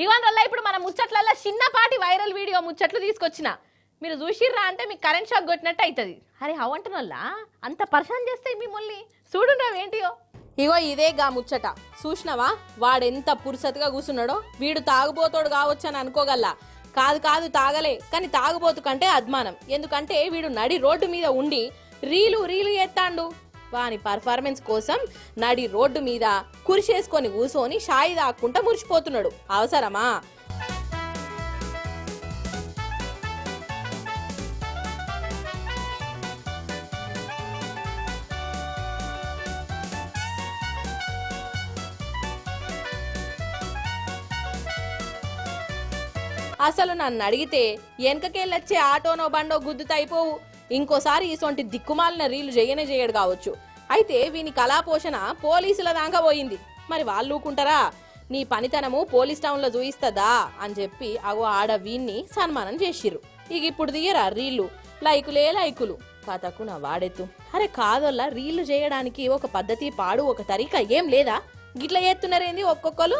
ఇవన్ వల్ల ఇప్పుడు మన ముచ్చట్లలో చిన్నపాటి వైరల్ వీడియో ముచ్చట్లు తీసుకొచ్చిన మీరు చూసిర్రా అంటే మీకు కరెంట్ షాక్ కొట్టినట్టు అవుతుంది. అరే అవంటనొల్ల అంత పరిశాన్ చేస్తే మిమ్మల్ని చూడున్నావేంటియో. ఇగో ఇదే గా ముచ్చట చూసినవా, వాడెంత పురుసతిగా కూసున్నాడో. వీడు తాగుబోతోడు కావచ్చు అని అనుకోగల్లా. కాదు కాదు తాగలే, కానీ తాగుబోతు కంటే అద్మానం. ఎందుకంటే వీడు నడి రోడ్డు మీద ఉండి రీలు ఎత్తాండు. వాని పర్ఫార్మెన్స్ కోసం నడి రోడ్డు మీద కురిసేసుకొని కూసోని షాయి దాక్కుంటా మురిసిపోతున్నాడు. అవసరమా? అసలు నన్ను అడిగితే వెనకకెళ్ళొచ్చే ఆటోనో బండో గుద్దుతా అయిపోవు. ఇంకోసారి ఇసొంటి దిక్కుమాలిన రీలు చేయడు కావచ్చు. అయితే వీని కళాపోషణ పోలీసుల దాకా పోయింది. మరి వాళ్ళు ఊకుంటారా? నీ పనితనము పోలీస్ టౌన్లో చూయిస్తదా అని చెప్పి అగో ఆడ వీన్ని సన్మానం చేసిర్రు. ఇక ఇప్పుడు దియ్యరా రీళ్లు, లైకులు కథకు నా వాడెత్తు. అరే కాదోల్లా, రీళ్లు చేయడానికి ఒక పద్ధతి పాడు ఒక తరీకా ఏం లేదా? గిట్ల చేస్తున్నారేంది ఒక్కొక్కరు?